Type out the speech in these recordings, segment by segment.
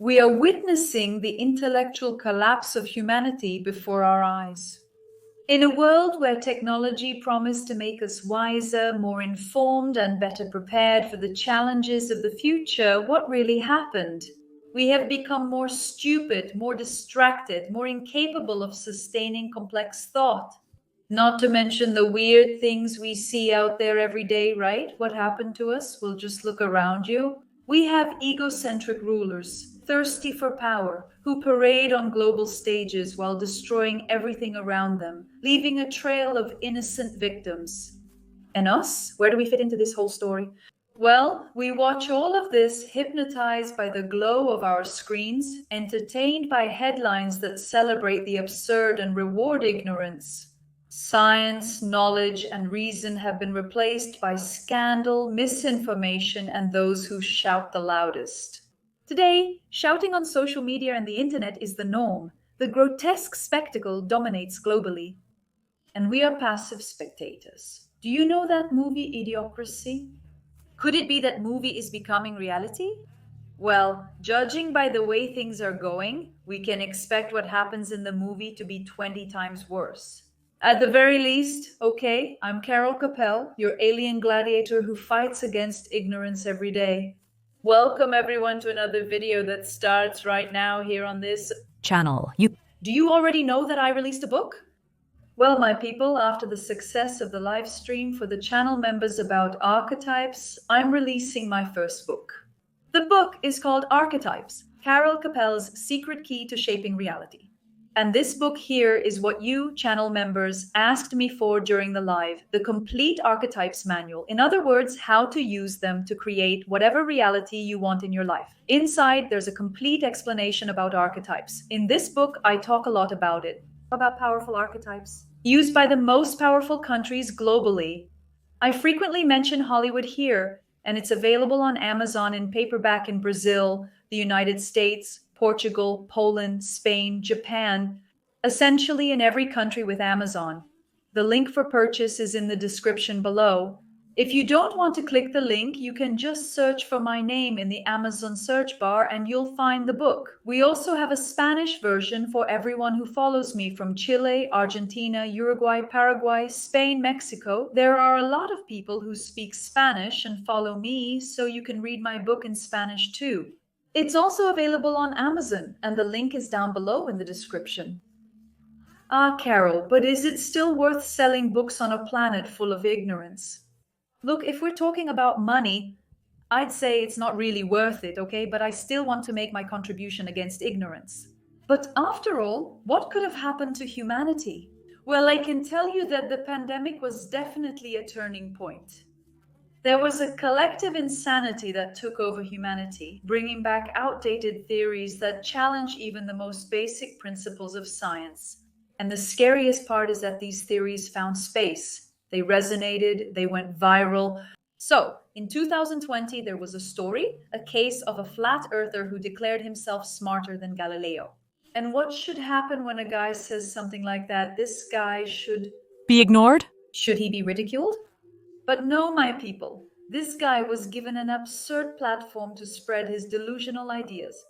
We are witnessing the intellectual collapse of humanity before our eyes. In a world where technology promised to make us wiser, more informed, and better prepared for the challenges of the future, what really happened? We have become more stupid, more distracted, more incapable of sustaining complex thought. Not to mention the weird things we see out there every day, right? What happened to us? Well, just look around you. We have egocentric rulers, thirsty for power, who parade on global stages while destroying everything around them, leaving a trail of innocent victims. And us? Where do we fit into this whole story? Well, we watch all of this hypnotized by the glow of our screens, entertained by headlines that celebrate the absurd and reward ignorance. Science, knowledge, and reason have been replaced by scandal, misinformation, and those who shout the loudest. Today, shouting on social media and the internet is the norm. The grotesque spectacle dominates globally, and we are passive spectators. Do you know that movie Idiocracy? Could it be that movie is becoming reality? Well, judging by the way things are going, we can expect what happens in the movie to be 20 times worse. At the very least, okay, I'm Carol Capel, your alien gladiator who fights against ignorance every day. Welcome everyone to another video that starts right now here on this channel. Do you already know that I released a book? Well, my people, after the success of the live stream for the channel members about archetypes, I'm releasing my first book. The book is called Archetypes, Carol Capel's Secret Key to Shaping Reality. And this book here is what you, channel members, asked me for during the live, the complete archetypes manual. In other words, how to use them to create whatever reality you want in your life. Inside, there's a complete explanation about archetypes. In this book, I talk a lot about it, about powerful archetypes, used by the most powerful countries globally. I frequently mention Hollywood here, and it's available on Amazon in paperback in Brazil, the United States, Portugal, Poland, Spain, Japan, essentially in every country with Amazon. The link for purchase is in the description below. If you don't want to click the link, you can just search for my name in the Amazon search bar and you'll find the book. We also have a Spanish version for everyone who follows me from Chile, Argentina, Uruguay, Paraguay, Spain, Mexico. There are a lot of people who speak Spanish and follow me, so you can read my book in Spanish too. It's also available on Amazon, and the link is down below in the description. Ah, Carol, but is it still worth selling books on a planet full of ignorance? Look, if we're talking about money, I'd say it's not really worth it, okay? But I still want to make my contribution against ignorance. But after all, what could have happened to humanity? Well, I can tell you that the pandemic was definitely a turning point. There was a collective insanity that took over humanity, bringing back outdated theories that challenge even the most basic principles of science. And the scariest part is that these theories found space. They resonated, they went viral. So, in 2020, there was a story, a case of a flat earther who declared himself smarter than Galileo. And what should happen when a guy says something like that? This guy should be ignored? Should he be ridiculed? But no, my people, this guy was given an absurd platform to spread his delusional ideas.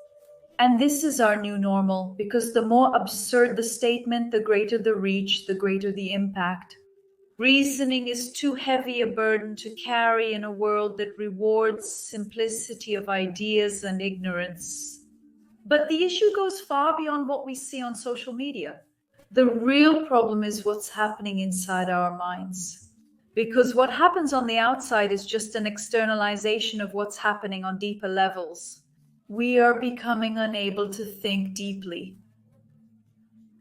And this is our new normal, because the more absurd the statement, the greater the reach, the greater the impact. Reasoning is too heavy a burden to carry in a world that rewards simplicity of ideas and ignorance. But the issue goes far beyond what we see on social media. The real problem is what's happening inside our minds. Because what happens on the outside is just an externalization of what's happening on deeper levels. We are becoming unable to think deeply.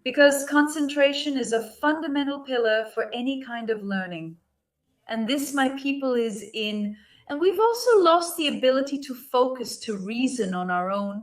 Because concentration is a fundamental pillar for any kind of learning. And this, my people, is in. And we've also lost the ability to focus, to reason on our own.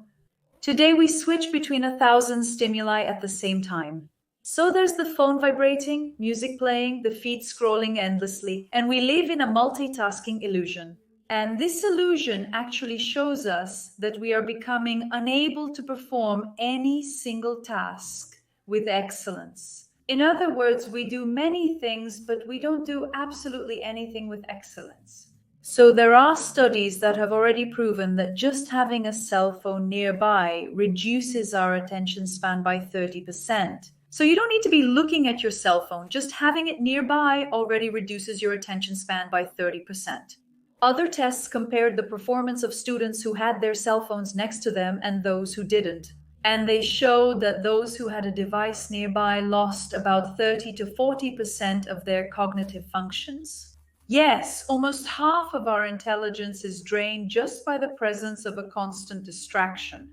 Today we switch between 1,000 stimuli at the same time. So there's the phone vibrating, music playing, the feed scrolling endlessly, and we live in a multitasking illusion. And this illusion actually shows us that we are becoming unable to perform any single task with excellence. In other words, we do many things, but we don't do absolutely anything with excellence. So there are studies that have already proven that just having a cell phone nearby reduces our attention span by 30%. So you don't need to be looking at your cell phone. Just having it nearby already reduces your attention span by 30%. Other tests compared the performance of students who had their cell phones next to them and those who didn't. And they showed that those who had a device nearby lost about 30 to 40% of their cognitive functions. Yes, almost half of our intelligence is drained just by the presence of a constant distraction.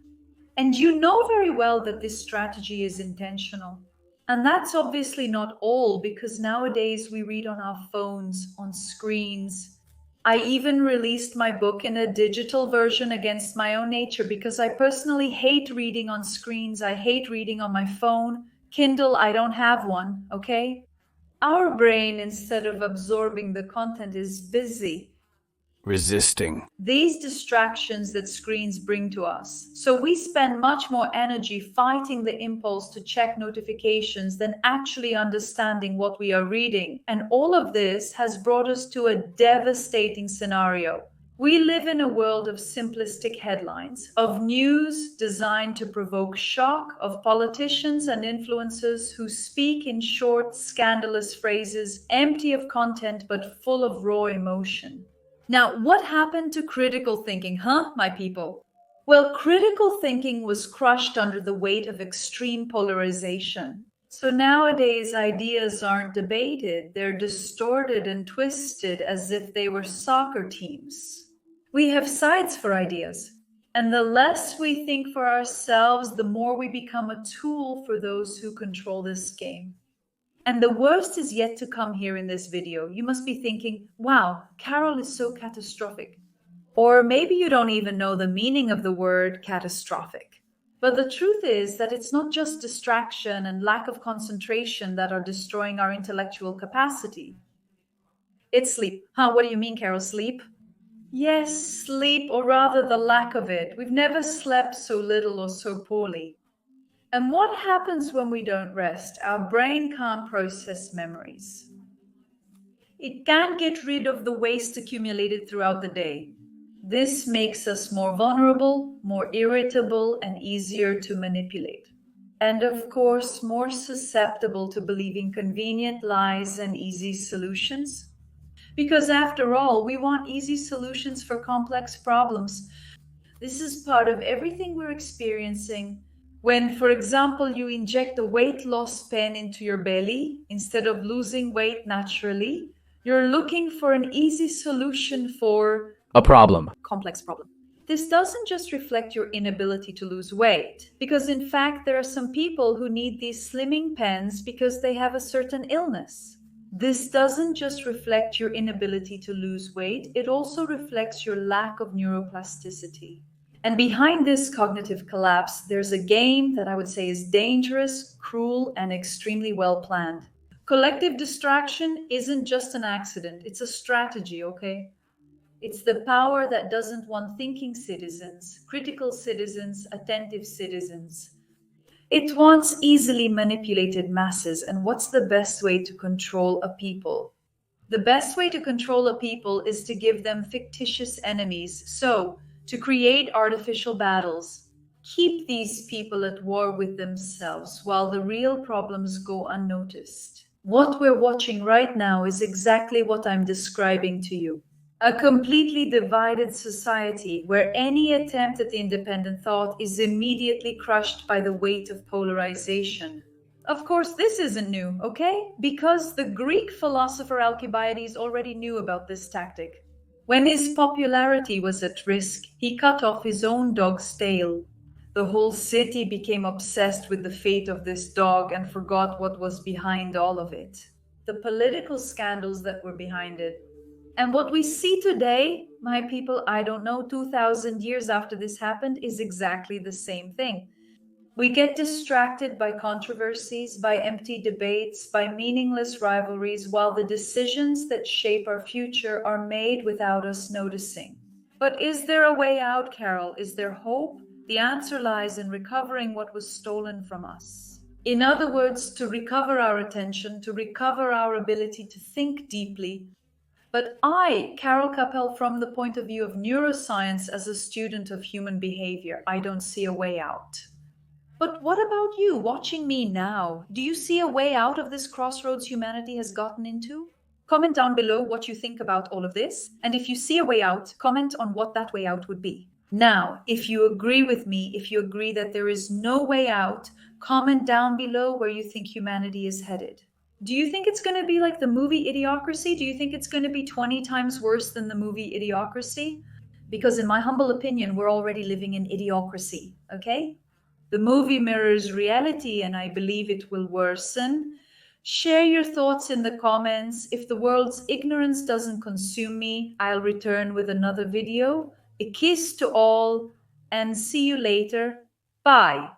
And you know very well that this strategy is intentional. And that's obviously not all, because nowadays we read on our phones, on screens. I even released my book in a digital version against my own nature because I personally hate reading on screens. I hate reading on my phone. Kindle, I don't have one, okay? Our brain, instead of absorbing the content, is busy resisting these distractions that screens bring to us. So we spend much more energy fighting the impulse to check notifications than actually understanding what we are reading. And all of this has brought us to a devastating scenario. We live in a world of simplistic headlines, of news designed to provoke shock, of politicians and influencers who speak in short, scandalous phrases, empty of content but full of raw emotion. Now, what happened to critical thinking, my people? Well, critical thinking was crushed under the weight of extreme polarization. So nowadays, ideas aren't debated, they're distorted and twisted as if they were soccer teams. We have sides for ideas, and the less we think for ourselves, the more we become a tool for those who control this game. And the worst is yet to come here in this video. You must be thinking, wow, Carol is so catastrophic. Or maybe you don't even know the meaning of the word catastrophic. But the truth is that it's not just distraction and lack of concentration that are destroying our intellectual capacity. It's sleep. What do you mean, Carol? Sleep? Yes, sleep, or rather the lack of it. We've never slept so little or so poorly. And what happens when we don't rest? Our brain can't process memories. It can't get rid of the waste accumulated throughout the day. This makes us more vulnerable, more irritable, and easier to manipulate. And of course, more susceptible to believing convenient lies and easy solutions. Because after all, we want easy solutions for complex problems. This is part of everything we're experiencing. When, for example, you inject a weight loss pen into your belly instead of losing weight naturally, you're looking for an easy solution for a problem. Complex problem. This doesn't just reflect your inability to lose weight, because in fact, there are some people who need these slimming pens because they have a certain illness. This doesn't just reflect your inability to lose weight, it also reflects your lack of neuroplasticity. And behind this cognitive collapse, there's a game that I would say is dangerous, cruel, and extremely well planned. Collective distraction isn't just an accident, it's a strategy, okay? It's the power that doesn't want thinking citizens, critical citizens, attentive citizens. It wants easily manipulated masses. And what's the best way to control a people? The best way to control a people is to give them fictitious enemies. So, to create artificial battles. Keep these people at war with themselves while the real problems go unnoticed. What we're watching right now is exactly what I'm describing to you. A completely divided society where any attempt at independent thought is immediately crushed by the weight of polarization. Of course, this isn't new, okay? Because the Greek philosopher Alcibiades already knew about this tactic. When his popularity was at risk, he cut off his own dog's tail. The whole city became obsessed with the fate of this dog and forgot what was behind all of it. The political scandals that were behind it. And what we see today, my people, I don't know, 2,000 years after this happened, is exactly the same thing. We get distracted by controversies, by empty debates, by meaningless rivalries, while the decisions that shape our future are made without us noticing. But is there a way out, Carol? Is there hope? The answer lies in recovering what was stolen from us. In other words, to recover our attention, to recover our ability to think deeply, But I, Carol Capel, from the point of view of neuroscience as a student of human behavior, I don't see a way out. But what about you, watching me now? Do you see a way out of this crossroads humanity has gotten into? Comment down below what you think about all of this. And if you see a way out, comment on what that way out would be. Now, if you agree with me, if you agree that there is no way out, comment down below where you think humanity is headed. Do you think it's going to be like the movie Idiocracy? Do you think it's going to be 20 times worse than the movie Idiocracy? Because in my humble opinion, we're already living in idiocracy, okay? The movie mirrors reality, and I believe it will worsen. Share your thoughts in the comments. If the world's ignorance doesn't consume me, I'll return with another video. A kiss to all, and see you later. Bye.